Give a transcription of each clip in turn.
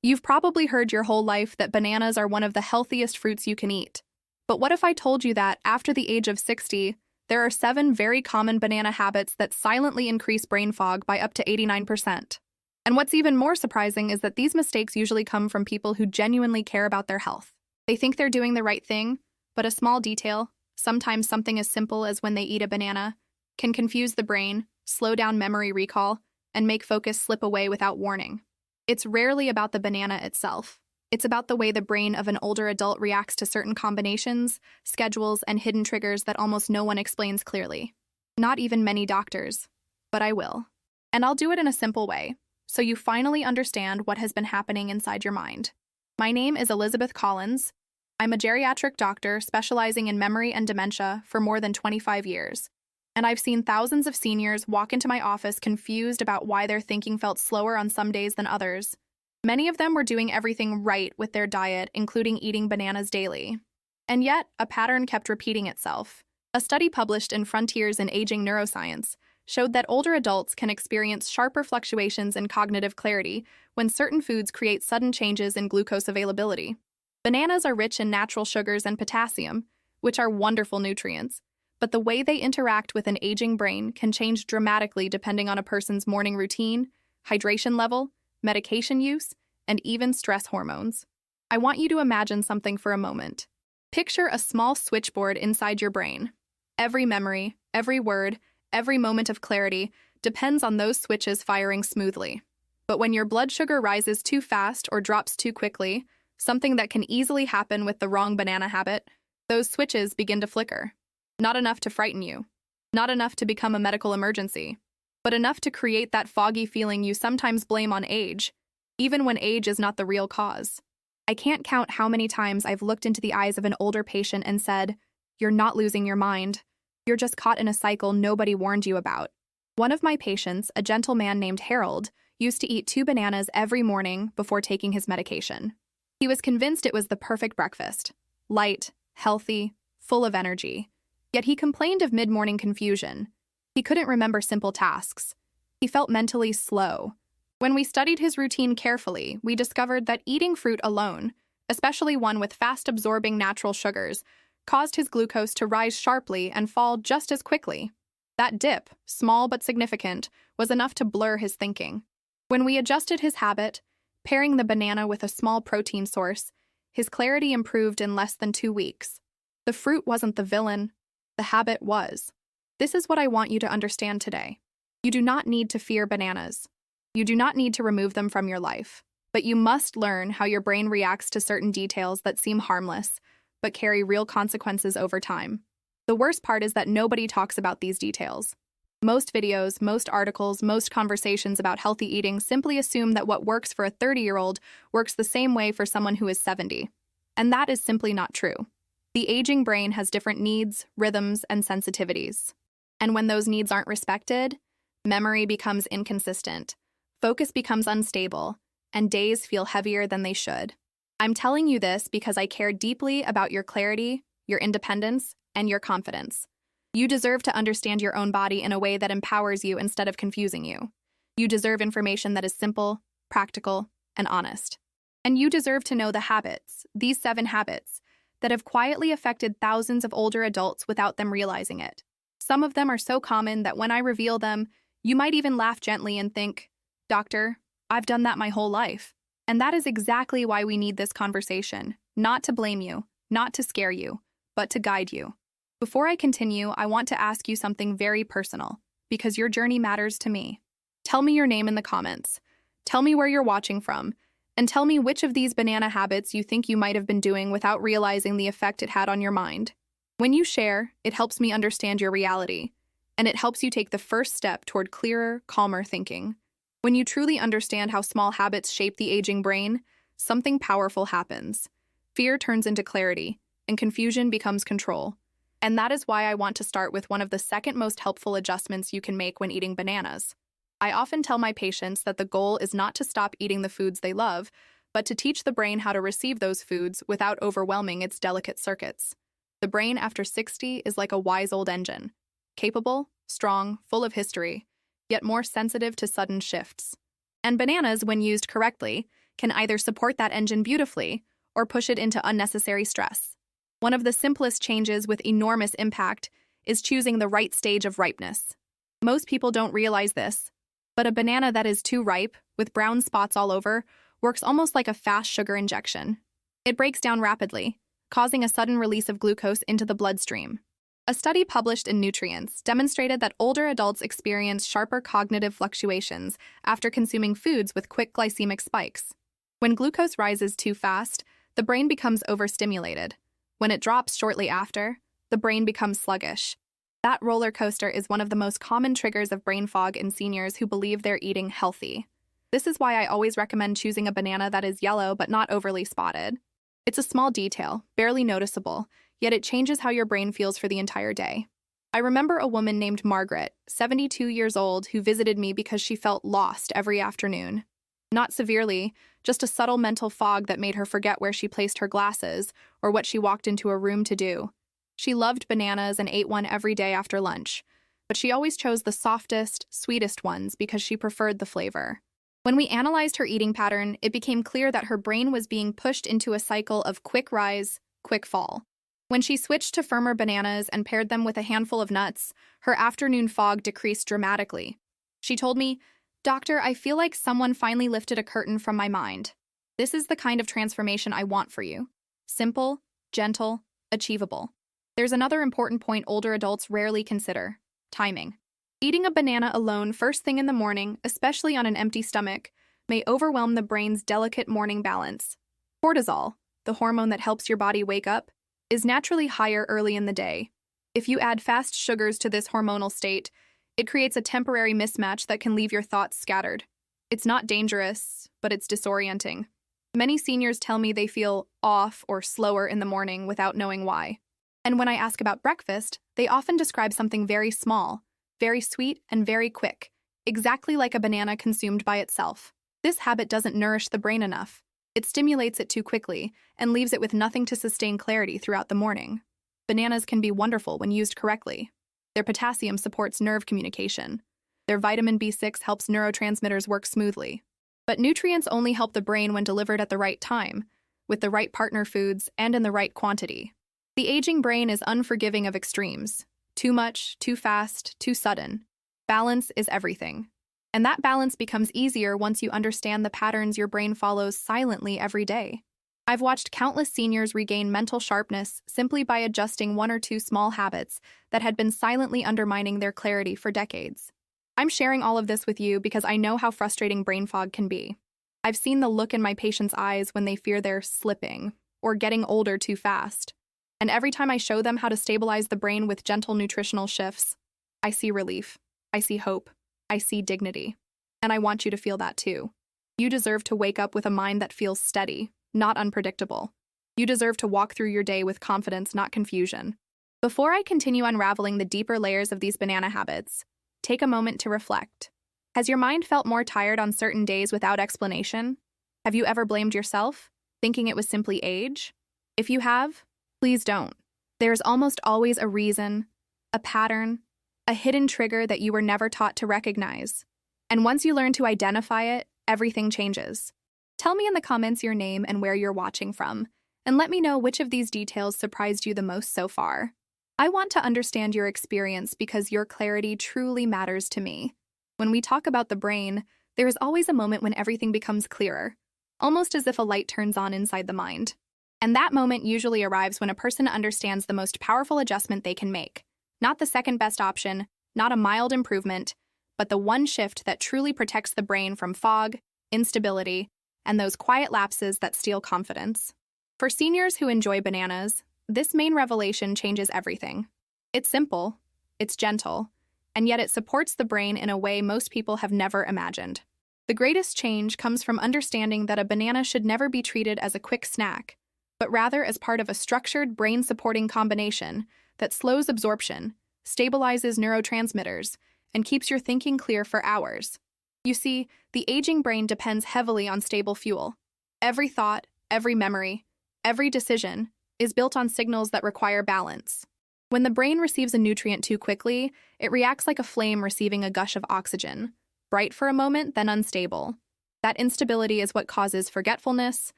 You've probably heard your whole life that bananas are one of the healthiest fruits you can eat. But what if I told you that, after the age of 60, there are 7 very common banana habits that silently increase brain fog by up to 89%? And what's even more surprising is that these mistakes usually come from people who genuinely care about their health. They think they're doing the right thing, but a small detail, sometimes something as simple as when they eat a banana, can confuse the brain, slow down memory recall, and make focus slip away without warning. It's rarely about the banana itself. It's about the way the brain of an older adult reacts to certain combinations, schedules, and hidden triggers that almost no one explains clearly. Not even many doctors. But I will. And I'll do it in a simple way, so you finally understand what has been happening inside your mind. My name is Elizabeth Collins. I'm a geriatric doctor specializing in memory and dementia for more than 25 years. And I've seen thousands of seniors walk into my office confused about why their thinking felt slower on some days than others. Many of them were doing everything right with their diet, including eating bananas daily. And yet, a pattern kept repeating itself. A study published in Frontiers in Aging Neuroscience showed that older adults can experience sharper fluctuations in cognitive clarity when certain foods create sudden changes in glucose availability. Bananas are rich in natural sugars and potassium, which are wonderful nutrients. But the way they interact with an aging brain can change dramatically depending on a person's morning routine, hydration level, medication use, and even stress hormones. I want you to imagine something for a moment. Picture a small switchboard inside your brain. Every memory, every word, every moment of clarity depends on those switches firing smoothly. But when your blood sugar rises too fast or drops too quickly, something that can easily happen with the wrong banana habit, those switches begin to flicker. Not enough to frighten you. Not enough to become a medical emergency. But enough to create that foggy feeling you sometimes blame on age, even when age is not the real cause. I can't count how many times I've looked into the eyes of an older patient and said, "You're not losing your mind. You're just caught in a cycle nobody warned you about." One of my patients, a gentle man named Harold, used to eat 2 bananas every morning before taking his medication. He was convinced it was the perfect breakfast. Light, healthy, full of energy. Yet he complained of mid-morning confusion. He couldn't remember simple tasks. He felt mentally slow. When we studied his routine carefully, we discovered that eating fruit alone, especially one with fast-absorbing natural sugars, caused his glucose to rise sharply and fall just as quickly. That dip, small but significant, was enough to blur his thinking. When we adjusted his habit, pairing the banana with a small protein source, his clarity improved in less than 2 weeks. The fruit wasn't the villain. The habit was. This is what I want you to understand today. You do not need to fear bananas. You do not need to remove them from your life. But you must learn how your brain reacts to certain details that seem harmless, but carry real consequences over time. The worst part is that nobody talks about these details. Most videos, most articles, most conversations about healthy eating simply assume that what works for a 30-year-old works the same way for someone who is 70. And that is simply not true. The aging brain has different needs, rhythms, and sensitivities. And when those needs aren't respected, memory becomes inconsistent, focus becomes unstable, and days feel heavier than they should. I'm telling you this because I care deeply about your clarity, your independence, and your confidence. You deserve to understand your own body in a way that empowers you instead of confusing you. You deserve information that is simple, practical, and honest. And you deserve to know the habits, these 7 habits, that have quietly affected thousands of older adults without them realizing it. Some of them are so common that when I reveal them, you might even laugh gently and think, "Doctor, I've done that my whole life." And that is exactly why we need this conversation, not to blame you, not to scare you, but to guide you. Before I continue, I want to ask you something very personal, because your journey matters to me. Tell me your name in the comments. Tell me where you're watching from, and tell me which of these banana habits you think you might have been doing without realizing the effect it had on your mind. When you share, it helps me understand your reality, and it helps you take the first step toward clearer, calmer thinking. When you truly understand how small habits shape the aging brain, something powerful happens. Fear turns into clarity, and confusion becomes control. And that is why I want to start with one of the second most helpful adjustments you can make when eating bananas. I often tell my patients that the goal is not to stop eating the foods they love, but to teach the brain how to receive those foods without overwhelming its delicate circuits. The brain after 60 is like a wise old engine, capable, strong, full of history, yet more sensitive to sudden shifts. And bananas, when used correctly, can either support that engine beautifully or push it into unnecessary stress. One of the simplest changes with enormous impact is choosing the right stage of ripeness. Most people don't realize this, but a banana that is too ripe, with brown spots all over, works almost like a fast sugar injection. It breaks down rapidly, causing a sudden release of glucose into the bloodstream. A study published in Nutrients demonstrated that older adults experience sharper cognitive fluctuations after consuming foods with quick glycemic spikes. When glucose rises too fast, the brain becomes overstimulated. When it drops shortly after, the brain becomes sluggish. That roller coaster is one of the most common triggers of brain fog in seniors who believe they're eating healthy. This is why I always recommend choosing a banana that is yellow but not overly spotted. It's a small detail, barely noticeable, yet it changes how your brain feels for the entire day. I remember a woman named Margaret, 72 years old, who visited me because she felt lost every afternoon. Not severely, just a subtle mental fog that made her forget where she placed her glasses or what she walked into a room to do. She loved bananas and ate one every day after lunch, but she always chose the softest, sweetest ones because she preferred the flavor. When we analyzed her eating pattern, it became clear that her brain was being pushed into a cycle of quick rise, quick fall. When she switched to firmer bananas and paired them with a handful of nuts, her afternoon fog decreased dramatically. She told me, "Doctor, I feel like someone finally lifted a curtain from my mind. This is the kind of transformation I want for you. Simple, gentle, achievable." There's another important point older adults rarely consider: timing. Eating a banana alone first thing in the morning, especially on an empty stomach, may overwhelm the brain's delicate morning balance. Cortisol, the hormone that helps your body wake up, is naturally higher early in the day. If you add fast sugars to this hormonal state, it creates a temporary mismatch that can leave your thoughts scattered. It's not dangerous, but it's disorienting. Many seniors tell me they feel off or slower in the morning without knowing why. And when I ask about breakfast, they often describe something very small, very sweet, and very quick, exactly like a banana consumed by itself. This habit doesn't nourish the brain enough. It stimulates it too quickly and leaves it with nothing to sustain clarity throughout the morning. Bananas can be wonderful when used correctly. Their potassium supports nerve communication. Their vitamin B6 helps neurotransmitters work smoothly. But nutrients only help the brain when delivered at the right time, with the right partner foods and in the right quantity. The aging brain is unforgiving of extremes. Too much, too fast, too sudden. Balance is everything. And that balance becomes easier once you understand the patterns your brain follows silently every day. I've watched countless seniors regain mental sharpness simply by adjusting one or two small habits that had been silently undermining their clarity for decades. I'm sharing all of this with you because I know how frustrating brain fog can be. I've seen the look in my patients' eyes when they fear they're slipping or getting older too fast. And every time I show them how to stabilize the brain with gentle nutritional shifts, I see relief, I see hope, I see dignity. And I want you to feel that too. You deserve to wake up with a mind that feels steady, not unpredictable. You deserve to walk through your day with confidence, not confusion. Before I continue unraveling the deeper layers of these banana habits, take a moment to reflect. Has your mind felt more tired on certain days without explanation? Have you ever blamed yourself, thinking it was simply age? If you have, please don't. There's almost always a reason, a pattern, a hidden trigger that you were never taught to recognize. And once you learn to identify it, everything changes. Tell me in the comments your name and where you're watching from, and let me know which of these details surprised you the most so far. I want to understand your experience because your clarity truly matters to me. When we talk about the brain, there is always a moment when everything becomes clearer, almost as if a light turns on inside the mind. And that moment usually arrives when a person understands the most powerful adjustment they can make. Not the second best option, not a mild improvement, but the one shift that truly protects the brain from fog, instability, and those quiet lapses that steal confidence. For seniors who enjoy bananas, this main revelation changes everything. It's simple, it's gentle, and yet it supports the brain in a way most people have never imagined. The greatest change comes from understanding that a banana should never be treated as a quick snack, but rather as part of a structured brain-supporting combination that slows absorption, stabilizes neurotransmitters, and keeps your thinking clear for hours. You see, the aging brain depends heavily on stable fuel. Every thought, every memory, every decision is built on signals that require balance. When the brain receives a nutrient too quickly, it reacts like a flame receiving a gush of oxygen, bright for a moment, then unstable. That instability is what causes forgetfulness,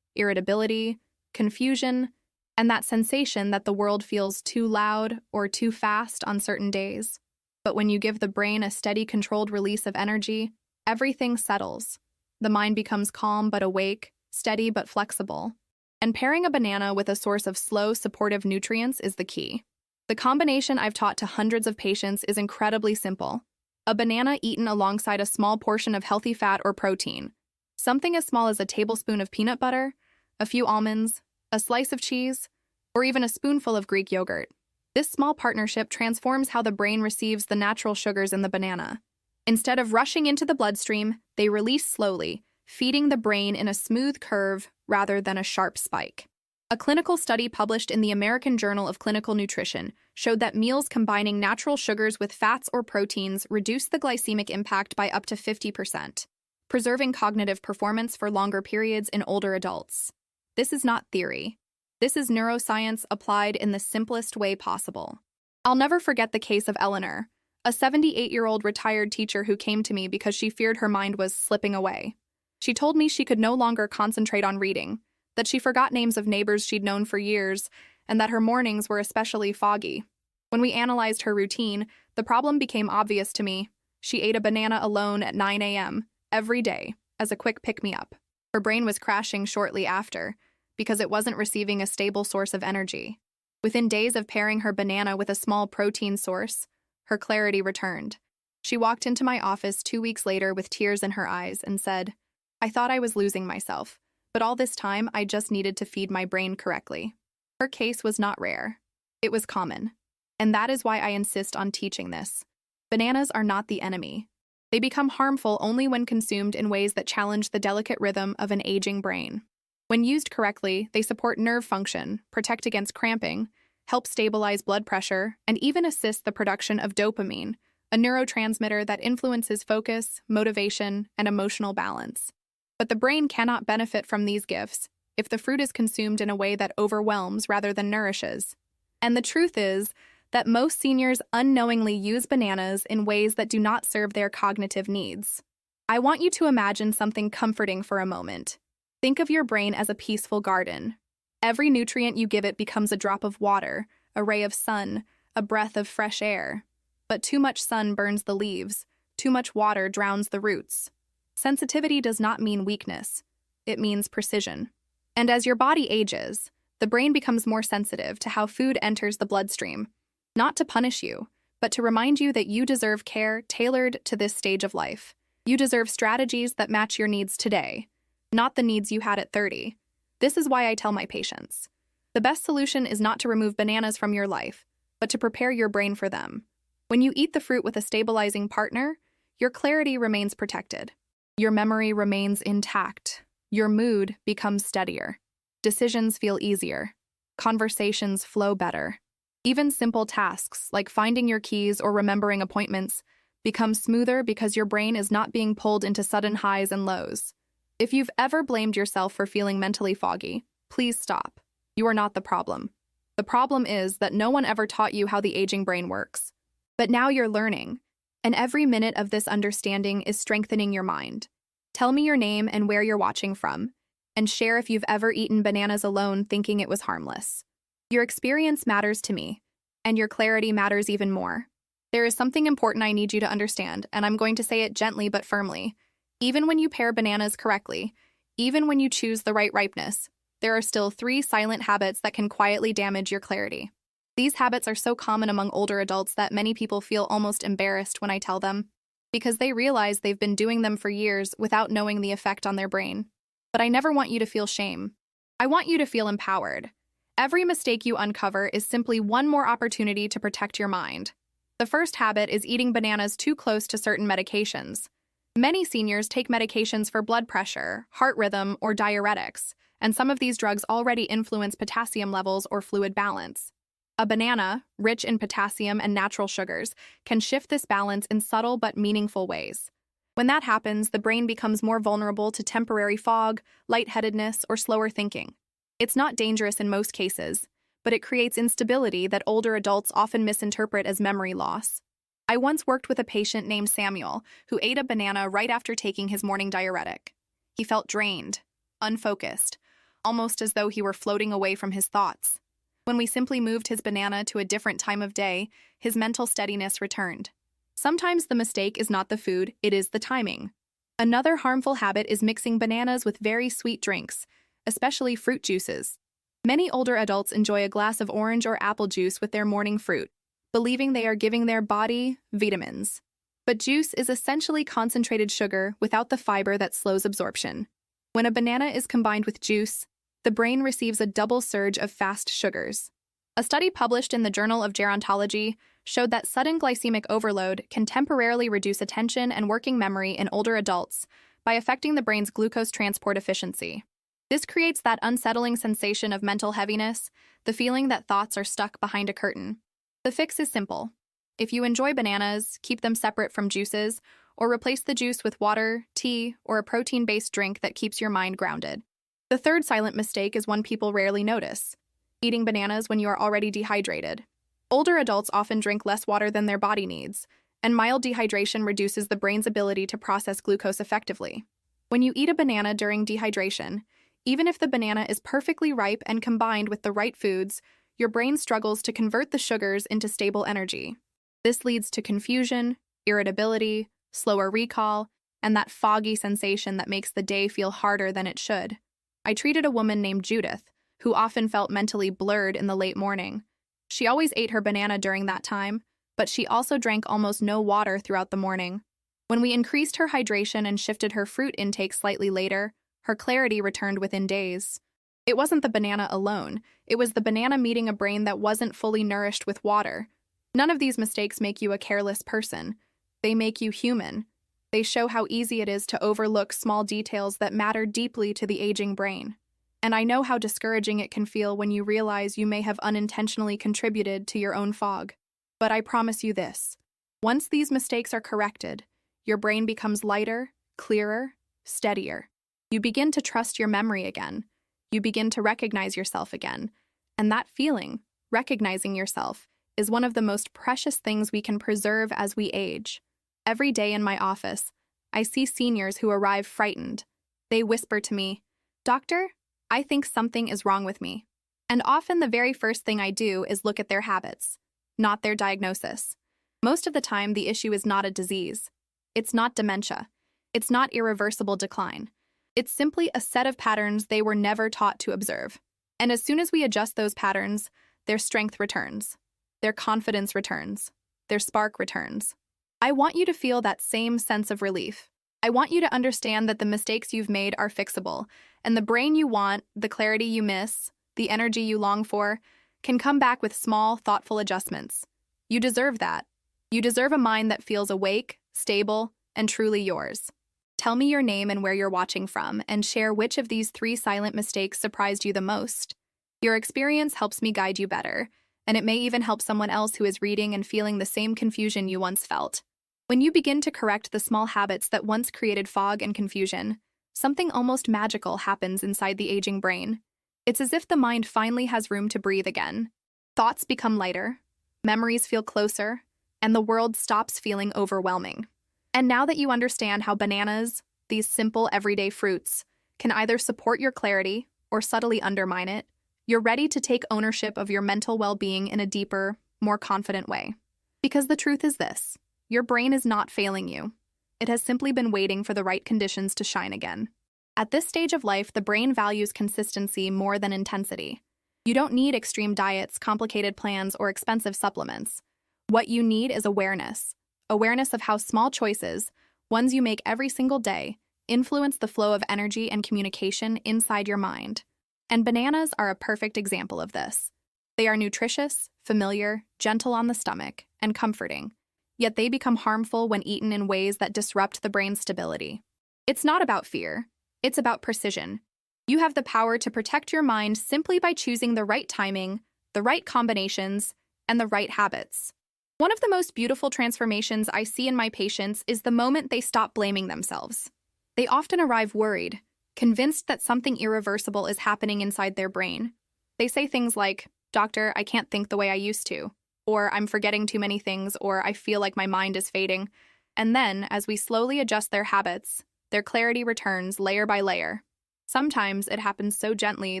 irritability, confusion, and that sensation that the world feels too loud or too fast on certain days. But when you give the brain a steady, controlled release of energy, everything settles. The mind becomes calm but awake, steady but flexible. And pairing a banana with a source of slow, supportive nutrients is the key. The combination I've taught to hundreds of patients is incredibly simple. A banana eaten alongside a small portion of healthy fat or protein. Something as small as a tablespoon of peanut butter, a few almonds, a slice of cheese, or even a spoonful of Greek yogurt. This small partnership transforms how the brain receives the natural sugars in the banana. Instead of rushing into the bloodstream, they release slowly, feeding the brain in a smooth curve rather than a sharp spike. A clinical study published in the American Journal of Clinical Nutrition showed that meals combining natural sugars with fats or proteins reduce the glycemic impact by up to 50%, preserving cognitive performance for longer periods in older adults. This is not theory. This is neuroscience applied in the simplest way possible. I'll never forget the case of Eleanor, a 78-year-old retired teacher who came to me because she feared her mind was slipping away. She told me she could no longer concentrate on reading, that she forgot names of neighbors she'd known for years, and that her mornings were especially foggy. When we analyzed her routine, the problem became obvious to me. She ate a banana alone at 9 a.m. every day as a quick pick-me-up. Her brain was crashing shortly after because it wasn't receiving a stable source of energy. Within days of pairing her banana with a small protein source, her clarity returned. She walked into my office 2 weeks later with tears in her eyes and said, "I thought I was losing myself, but all this time I just needed to feed my brain correctly." Her case was not rare. It was common. And that is why I insist on teaching this. Bananas are not the enemy. They become harmful only when consumed in ways that challenge the delicate rhythm of an aging brain. When used correctly, they support nerve function, protect against cramping, help stabilize blood pressure, and even assist the production of dopamine, a neurotransmitter that influences focus, motivation, and emotional balance. But the brain cannot benefit from these gifts if the fruit is consumed in a way that overwhelms rather than nourishes. And the truth is that most seniors unknowingly use bananas in ways that do not serve their cognitive needs. I want you to imagine something comforting for a moment. Think of your brain as a peaceful garden. Every nutrient you give it becomes a drop of water, a ray of sun, a breath of fresh air. But too much sun burns the leaves, too much water drowns the roots. Sensitivity does not mean weakness. It means precision. And as your body ages, the brain becomes more sensitive to how food enters the bloodstream, not to punish you, but to remind you that you deserve care tailored to this stage of life. You deserve strategies that match your needs today, not the needs you had at 30. This is why I tell my patients, the best solution is not to remove bananas from your life, but to prepare your brain for them. When you eat the fruit with a stabilizing partner, your clarity remains protected. Your memory remains intact. Your mood becomes steadier. Decisions feel easier. Conversations flow better. Even simple tasks, like finding your keys or remembering appointments, become smoother because your brain is not being pulled into sudden highs and lows. If you've ever blamed yourself for feeling mentally foggy, please stop. You are not the problem. The problem is that no one ever taught you how the aging brain works. But now you're learning, and every minute of this understanding is strengthening your mind. Tell me your name and where you're watching from, and share if you've ever eaten bananas alone thinking it was harmless. Your experience matters to me, and your clarity matters even more. There is something important I need you to understand, and I'm going to say it gently but firmly. Even when you pair bananas correctly, even when you choose the right ripeness, there are still 3 silent habits that can quietly damage your clarity. These habits are so common among older adults that many people feel almost embarrassed when I tell them, because they realize they've been doing them for years without knowing the effect on their brain. But I never want you to feel shame. I want you to feel empowered. Every mistake you uncover is simply one more opportunity to protect your mind. The first habit is eating bananas too close to certain medications. Many seniors take medications for blood pressure, heart rhythm, or diuretics, and some of these drugs already influence potassium levels or fluid balance. A banana, rich in potassium and natural sugars, can shift this balance in subtle but meaningful ways. When that happens, the brain becomes more vulnerable to temporary fog, lightheadedness, or slower thinking. It's not dangerous in most cases, but it creates instability that older adults often misinterpret as memory loss. I once worked with a patient named Samuel who ate a banana right after taking his morning diuretic. He felt drained, unfocused, almost as though he were floating away from his thoughts. When we simply moved his banana to a different time of day, his mental steadiness returned. Sometimes the mistake is not the food, it is the timing. Another harmful habit is mixing bananas with very sweet drinks, especially fruit juices. Many older adults enjoy a glass of orange or apple juice with their morning fruit, believing they are giving their body vitamins. But juice is essentially concentrated sugar without the fiber that slows absorption. When a banana is combined with juice, the brain receives a double surge of fast sugars. A study published in the Journal of Gerontology showed that sudden glycemic overload can temporarily reduce attention and working memory in older adults by affecting the brain's glucose transport efficiency. This creates that unsettling sensation of mental heaviness, the feeling that thoughts are stuck behind a curtain. The fix is simple. If you enjoy bananas, keep them separate from juices, or replace the juice with water, tea, or a protein-based drink that keeps your mind grounded. The third silent mistake is one people rarely notice: eating bananas when you are already dehydrated. Older adults often drink less water than their body needs, and mild dehydration reduces the brain's ability to process glucose effectively. When you eat a banana during dehydration, even if the banana is perfectly ripe and combined with the right foods, your brain struggles to convert the sugars into stable energy. This leads to confusion, irritability, slower recall, and that foggy sensation that makes the day feel harder than it should. I treated a woman named Judith, who often felt mentally blurred in the late morning. She always ate her banana during that time, but she also drank almost no water throughout the morning. When we increased her hydration and shifted her fruit intake slightly later, her clarity returned within days. It wasn't the banana alone, it was the banana meeting a brain that wasn't fully nourished with water. None of these mistakes make you a careless person. They make you human. They show how easy it is to overlook small details that matter deeply to the aging brain. And I know how discouraging it can feel when you realize you may have unintentionally contributed to your own fog. But I promise you this: once these mistakes are corrected, your brain becomes lighter, clearer, steadier. You begin to trust your memory again. You begin to recognize yourself again. And that feeling, recognizing yourself, is one of the most precious things we can preserve as we age. Every day in my office, I see seniors who arrive frightened. They whisper to me, "Doctor, I think something is wrong with me." And often the very first thing I do is look at their habits, not their diagnosis. Most of the time, the issue is not a disease. It's not dementia. It's not irreversible decline. It's simply a set of patterns they were never taught to observe. And as soon as we adjust those patterns, their strength returns. Their confidence returns. Their spark returns. I want you to feel that same sense of relief. I want you to understand that the mistakes you've made are fixable, and the brain you want, the clarity you miss, the energy you long for, can come back with small, thoughtful adjustments. You deserve that. You deserve a mind that feels awake, stable, and truly yours. Tell me your name and where you're watching from, and share which of these 3 silent mistakes surprised you the most. Your experience helps me guide you better, and it may even help someone else who is reading and feeling the same confusion you once felt. When you begin to correct the small habits that once created fog and confusion, something almost magical happens inside the aging brain. It's as if the mind finally has room to breathe again. Thoughts become lighter, memories feel closer, and the world stops feeling overwhelming. And now that you understand how bananas, these simple everyday fruits, can either support your clarity or subtly undermine it, you're ready to take ownership of your mental well-being in a deeper, more confident way. Because the truth is this: your brain is not failing you. It has simply been waiting for the right conditions to shine again. At this stage of life, the brain values consistency more than intensity. You don't need extreme diets, complicated plans, or expensive supplements. What you need is awareness. Awareness of how small choices, ones you make every single day, influence the flow of energy and communication inside your mind. And bananas are a perfect example of this. They are nutritious, familiar, gentle on the stomach, and comforting. Yet they become harmful when eaten in ways that disrupt the brain's stability. It's not about fear. It's about precision. You have the power to protect your mind simply by choosing the right timing, the right combinations, and the right habits. One of the most beautiful transformations I see in my patients is the moment they stop blaming themselves. They often arrive worried, convinced that something irreversible is happening inside their brain. They say things like, "Doctor, I can't think the way I used to," or "I'm forgetting too many things," or "I feel like my mind is fading." And then, as we slowly adjust their habits, Their clarity returns layer by layer. Sometimes it happens so gently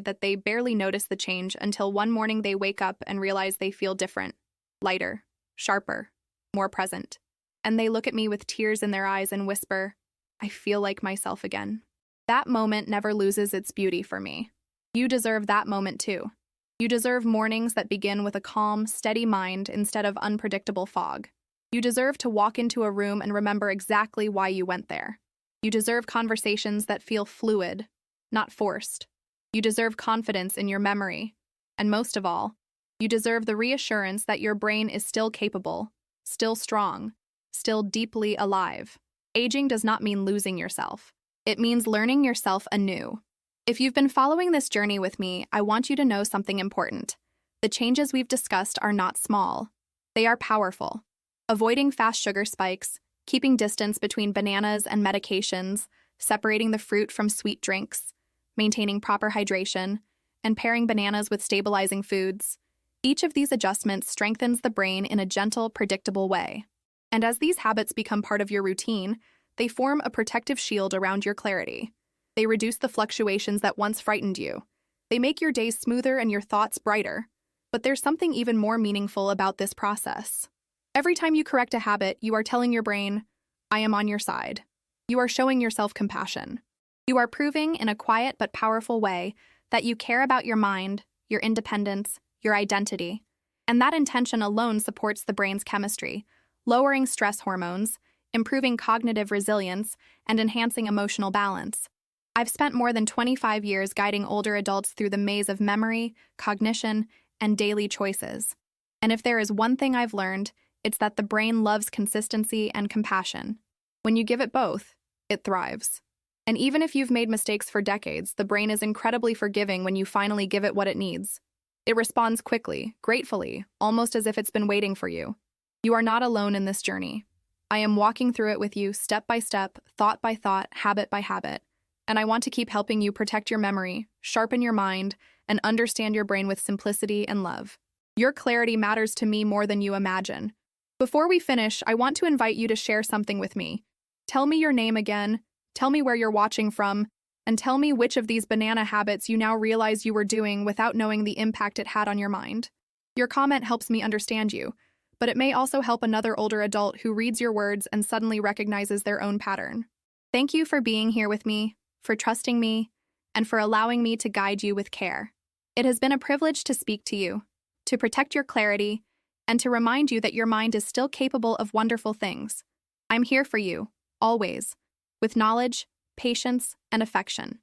that they barely notice the change until one morning they wake up and realize they feel different, lighter, sharper, more present. And they look at me with tears in their eyes and whisper, "I feel like myself again." That moment never loses its beauty for me. You deserve that moment too. You deserve mornings that begin with a calm, steady mind instead of unpredictable fog. You deserve to walk into a room and remember exactly why you went there. You deserve conversations that feel fluid, not forced. You deserve confidence in your memory. And most of all, you deserve the reassurance that your brain is still capable, still strong, still deeply alive. Aging does not mean losing yourself. It means learning yourself anew. If you've been following this journey with me, I want you to know something important. The changes we've discussed are not small. They are powerful. Avoiding fast sugar spikes, keeping distance between bananas and medications, separating the fruit from sweet drinks, maintaining proper hydration, and pairing bananas with stabilizing foods. Each of these adjustments strengthens the brain in a gentle, predictable way. And as these habits become part of your routine, they form a protective shield around your clarity. They reduce the fluctuations that once frightened you. They make your days smoother and your thoughts brighter. But there's something even more meaningful about this process. Every time you correct a habit, you are telling your brain, "I am on your side." You are showing yourself compassion. You are proving in a quiet but powerful way that you care about your mind, your independence, your identity. And that intention alone supports the brain's chemistry, lowering stress hormones, improving cognitive resilience, and enhancing emotional balance. I've spent more than 25 years guiding older adults through the maze of memory, cognition, and daily choices. And if there is one thing I've learned, it's that the brain loves consistency and compassion. When you give it both, it thrives. And even if you've made mistakes for decades, the brain is incredibly forgiving when you finally give it what it needs. It responds quickly, gratefully, almost as if it's been waiting for you. You are not alone in this journey. I am walking through it with you step by step, thought by thought, habit by habit. And I want to keep helping you protect your memory, sharpen your mind, and understand your brain with simplicity and love. Your clarity matters to me more than you imagine. Before we finish, I want to invite you to share something with me. Tell me your name again, tell me where you're watching from, and tell me which of these banana habits you now realize you were doing without knowing the impact it had on your mind. Your comment helps me understand you, but it may also help another older adult who reads your words and suddenly recognizes their own pattern. Thank you for being here with me, for trusting me, and for allowing me to guide you with care. It has been a privilege to speak to you, to protect your clarity, and to remind you that your mind is still capable of wonderful things. I'm here for you, always, with knowledge, patience, and affection.